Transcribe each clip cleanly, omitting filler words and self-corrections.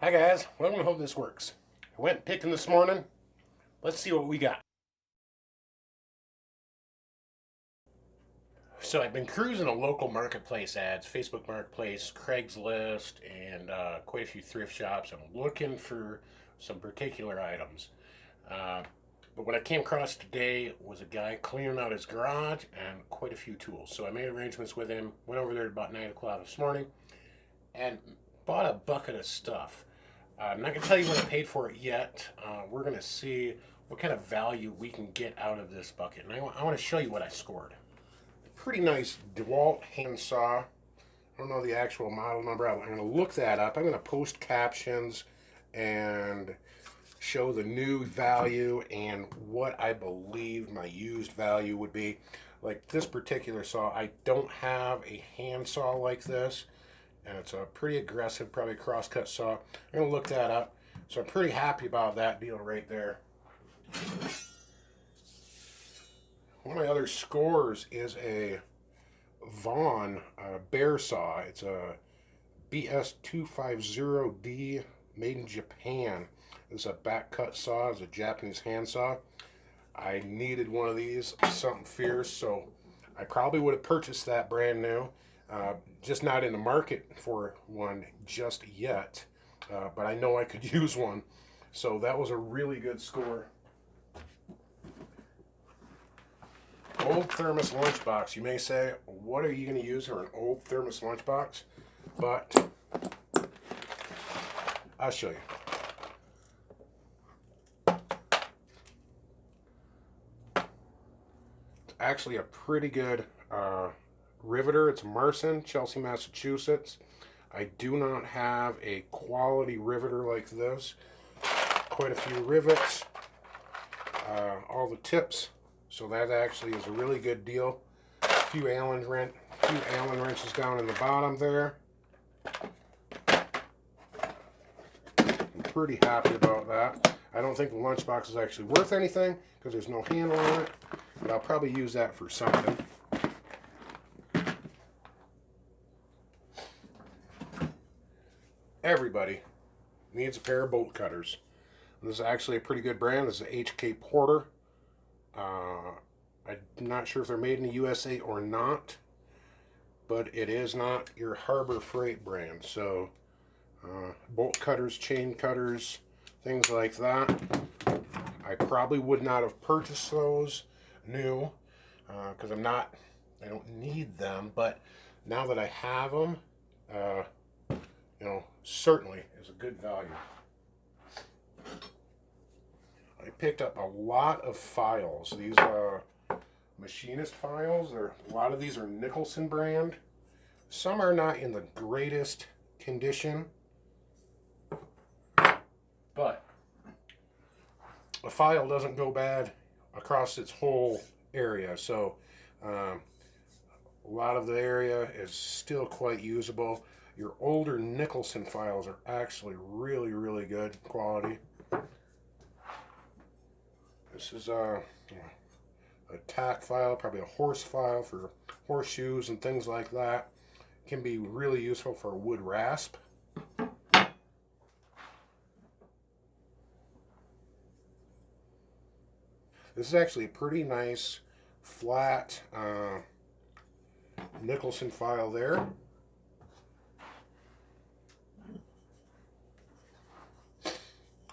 Hi guys, welcome to Hope This Works. I went picking this morning. Let's see what we got. So I've been cruising a local marketplace ads, Facebook Marketplace, Craigslist, and quite a few thrift shops. I'm looking for some particular items. But what I came across today was a guy cleaning out his garage and quite a few tools. So I made arrangements with him, went over there at about 9 o'clock this morning, and bought a bucket of stuff. I'm not going to tell you what I paid for it yet. We're going to see what kind of value we can get out of this bucket. And I want to show you what I scored. Pretty nice DeWalt handsaw. I don't know the actual model number. I'm going to look that up. I'm going to post captions and show the new value and what I believe my used value would be. Like this particular saw, I don't have a handsaw like this, and it's a pretty aggressive, probably crosscut saw. I'm going to look that up. So I'm pretty happy about that deal right there. One of my other scores is a Vaughn bear saw. It's a BS250D made in Japan. It's a back cut saw. It's a Japanese handsaw. I needed one of these, something fierce, so I probably would have purchased that brand new. Just not in the market for one just yet, but I know I could use one. So that was a really good score. Old thermos lunchbox. You may say, what are you going to use for an old thermos lunchbox? But I'll show you. It's actually a pretty good riveter. It's Marson, Chelsea, Massachusetts. I do not have a quality riveter like this. Quite a few rivets. All the tips. So that actually is a really good deal. A few Allen wrenches down in the bottom there. I'm pretty happy about that. I don't think the lunchbox is actually worth anything because there's no handle on it, but I'll probably use that for something. Everybody needs a pair of bolt cutters. This is actually a pretty good brand. This is HK Porter. I'm not sure if they're made in the USA or not, but it is not your Harbor Freight brand. So bolt cutters, chain cutters, things like that. I probably would not have purchased those new because I don't need them, but now that I have them, certainly is a good value. I picked up a lot of files. These machinist files. A lot of these are Nicholson brand. Some are not in the greatest condition, but a file doesn't go bad across its whole area. So a lot of the area is still quite usable. Your older Nicholson files are actually really, really good quality. This is a tack file, probably a horse file for horseshoes and things like that. Can be really useful for wood rasp. This is actually a pretty nice flat Nicholson file there.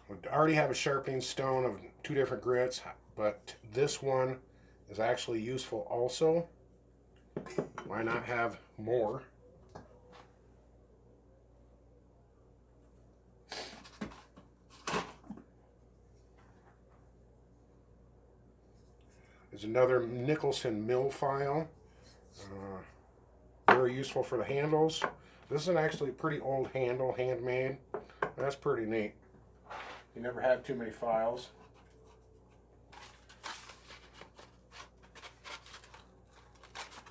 We already have a sharpening stone of 2 different grits, but this one is actually useful also. Why not have more? There's another Nicholson mill file. Very useful for the handles. This is actually a pretty old handle, handmade. That's pretty neat. You never have too many files.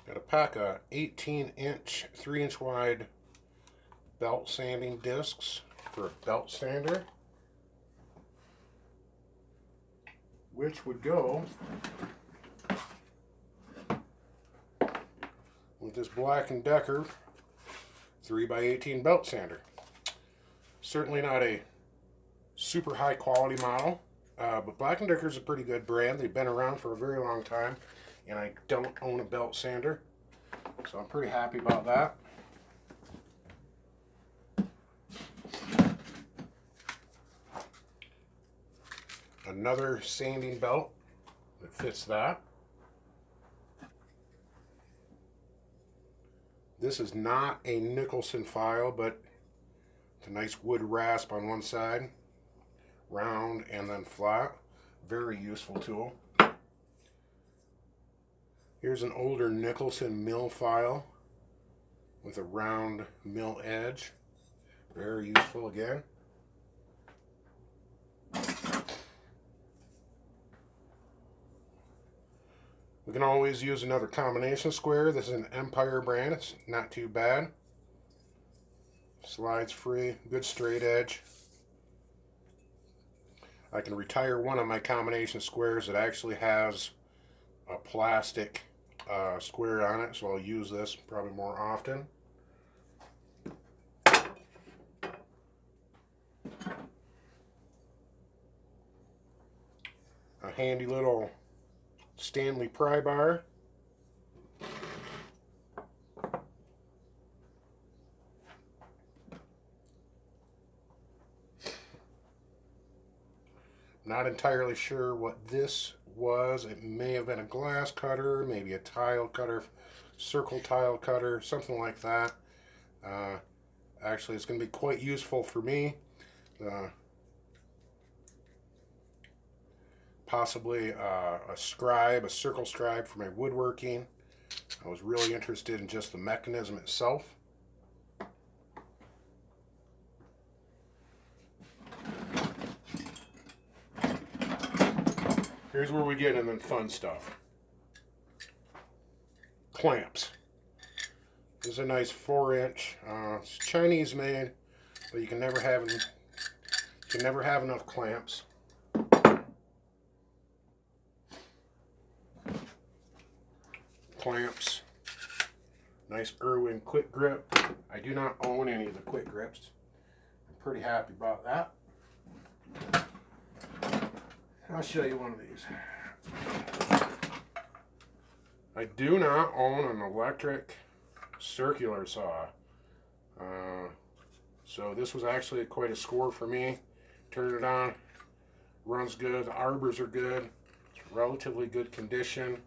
Got a pack of 18-inch, 3-inch wide belt sanding discs for a belt sander, which would go with this Black & Decker 3x18 belt sander. Certainly not a super high quality model, but Black & Decker is a pretty good brand. They've been around for a very long time, and I don't own a belt sander, so I'm pretty happy about that. Another sanding belt that fits that. This is not a Nicholson file, but it's a nice wood rasp on one side, round and then flat. Very useful tool. Here's an older Nicholson mill file with a round mill edge. Very useful again. We can always use another combination square. This is an Empire brand. It's not too bad. Slides free, good straight edge. I can retire one of my combination squares that actually has a plastic square on it, so I'll use this probably more often. A handy little Stanley pry bar. Not entirely sure what this was. It may have been a glass cutter, maybe a tile cutter, circle tile cutter, something like that. Actually, it's going to be quite useful for me. Possibly a scribe, a circle scribe for my woodworking. I was really interested in just the mechanism itself. Here's where we get into the fun stuff. Clamps. This is a nice 4-inch. It's Chinese made, but you can never have enough clamps. Clamps. Nice Irwin quick grip. I do not own any of the quick grips. I'm pretty happy about that. I'll show you one of these. I do not own an electric circular saw. So this was actually quite a score for me. Turn it on, runs good, the arbors are good, it's relatively good condition.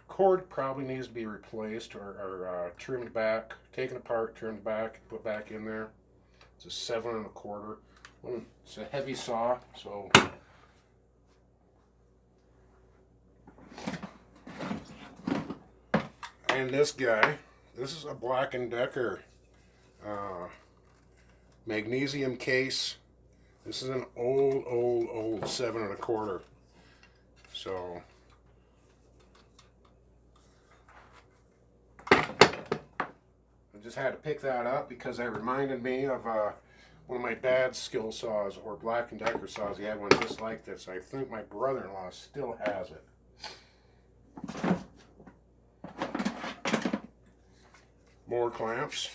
Cord probably needs to be replaced or trimmed back, taken apart, trimmed back, put back in there. It's a 7 1/4. It's a heavy saw, so and this guy, this is a Black & Decker magnesium case. This is an old 7 1/4. So I just had to pick that up because it reminded me of one of my dad's skill saws, or Black & Decker saws. He had one just like this. I think my brother-in-law still has it. More clamps.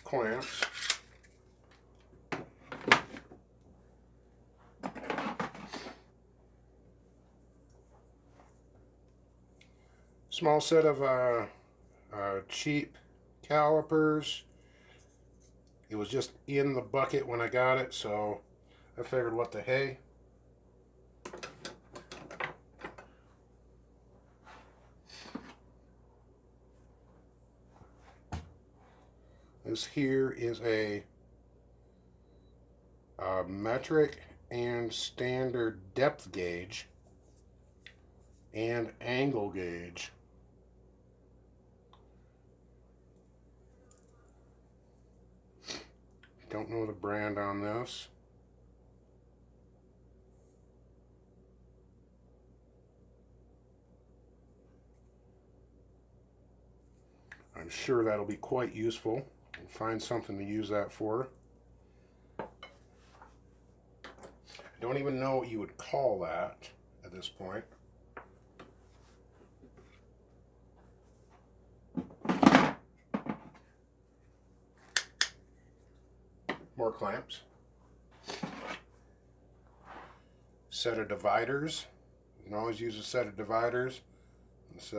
Clamps. Small set of cheap calipers. It was just in the bucket when I got it, so I figured, what the hey. This here is a metric and standard depth gauge and angle gauge. Don't know the brand on this. I'm sure that'll be quite useful. I'll find something to use that for. I don't even know what you would call that at this point. More clamps. Set of dividers. You can always use a set of dividers. It's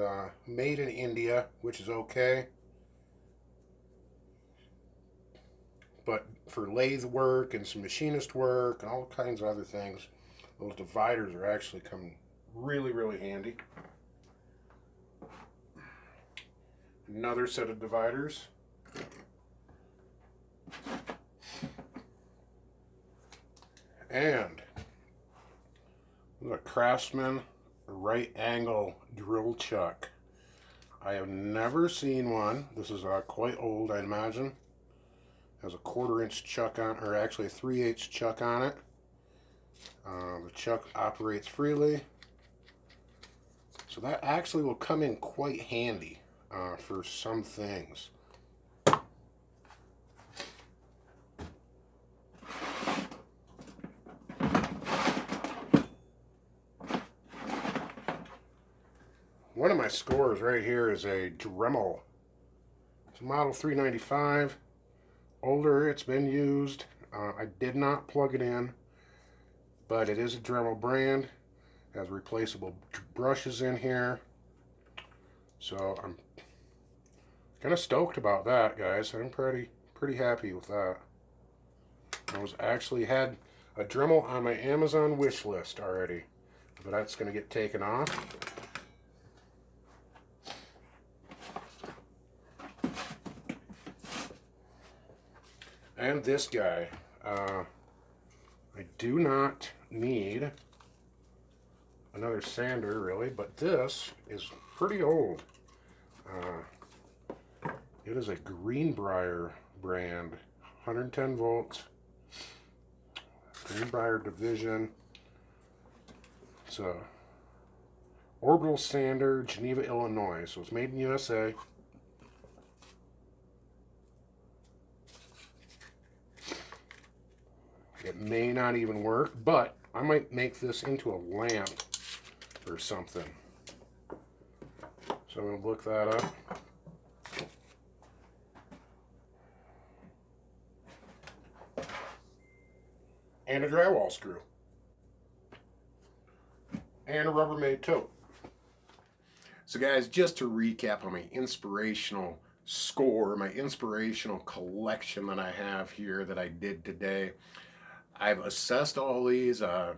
made in India, which is okay. But for lathe work and some machinist work and all kinds of other things, those dividers are actually coming really, really handy. Another set of dividers. And a Craftsman right angle drill chuck. I have never seen one. This is quite old, I imagine. Has a 1/4-inch chuck on, or actually a 3/8 chuck on it. The chuck operates freely. So that actually will come in quite handy for some things. One of my scores right here is a Dremel. It's a model 395. Older, it's been used. I did not plug it in, but it is a Dremel brand. It has replaceable brushes in here. So I'm kind of stoked about that, guys. I'm pretty happy with that. I was actually had a Dremel on my Amazon wish list already, but that's going to get taken off. And this guy, I do not need another sander really, but this is pretty old. It is a Greenbrier brand, 110 volts, Greenbrier division. It's a orbital sander, Geneva, Illinois, so it's made in USA. It may not even work, but I might make this into a lamp or something. So I'm going to look that up. And a drywall screw. And a Rubbermaid tote. So guys, just to recap on my inspirational score, my inspirational collection that I have here that I did today. I've assessed all these at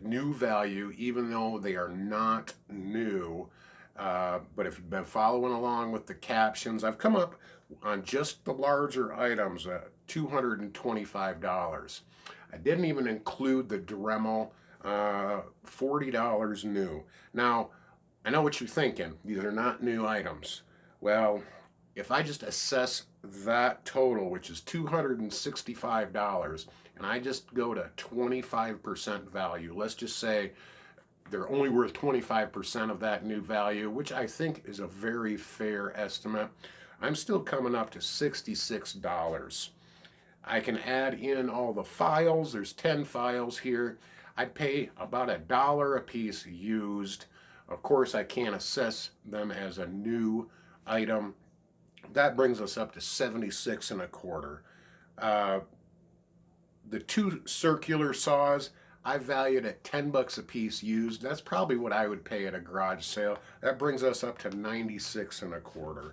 new value, even though they are not new. But if you've been following along with the captions, I've come up on just the larger items at $225. I didn't even include the Dremel, $40 new. Now, I know what you're thinking. These are not new items. Well, if I just assess that total, which is $265, and I just go to 25% value, let's just say they're only worth 25% of that new value, which I think is a very fair estimate, I'm still coming up to $66. I can add in all the files. There's 10 files here. I'd pay about $1 a piece used. Of course, I can't assess them as a new item. That brings us up to $76.25. The two circular saws, I valued at $10 a piece used. That's probably what I would pay at a garage sale. That brings us up to $96.25.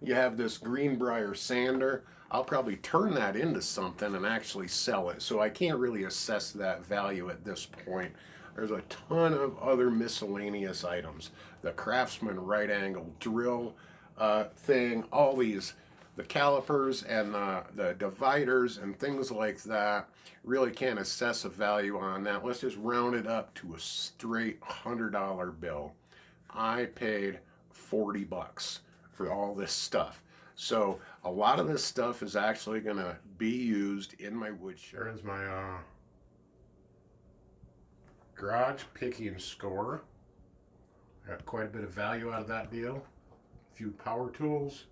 You have this Greenbrier sander. I'll probably turn that into something and actually sell it. So I can't really assess that value at this point. There's a ton of other miscellaneous items. The Craftsman right angle drill thing, all these, the calipers and the dividers and things like that, really can't assess a value on that. Let's just round it up to a straight $100 bill. I paid $40 for all this stuff. So a lot of this stuff is actually going to be used in my woodshop. There's my garage picking score. Got quite a bit of value out of that deal. A few power tools.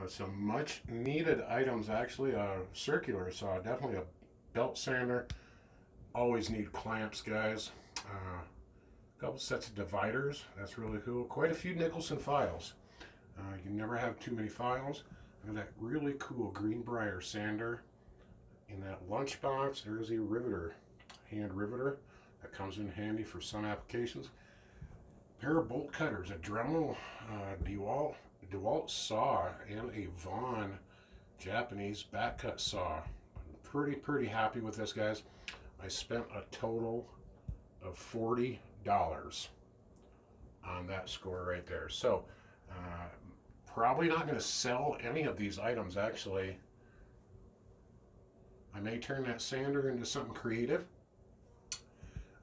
Some much needed items, actually. A circular saw, definitely a belt sander. Always need clamps, guys. A couple sets of dividers. That's really cool. Quite a few Nicholson files. You never have too many files. And that really cool Greenbrier sander. In that lunchbox, there's a riveter, hand riveter, that comes in handy for some applications. Pair of bolt cutters, a Dremel DeWalt saw, and a Vaughn Japanese back cut saw. I'm pretty happy with this, guys. I spent a total of $40 on that score right there. So probably not going to sell any of these items, actually. I may turn that sander into something creative.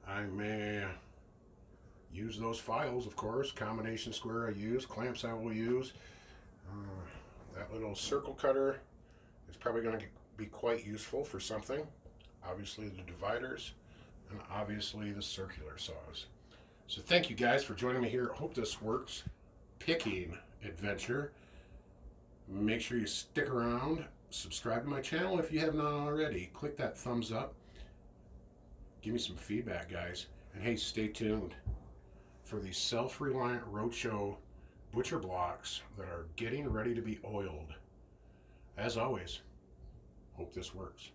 I may use those files, of course. Combination square I use, clamps I will use. That little circle cutter is probably going to be quite useful for something. Obviously the dividers, and obviously the circular saws. So thank you guys for joining me here. I hope this works. Picking adventure. Make sure you stick around. Subscribe to my channel if you have not already. Click that thumbs up. Give me some feedback, guys. And hey, stay tuned for the Self-Reliant Roadshow butcher blocks that are getting ready to be oiled. As always, hope this works.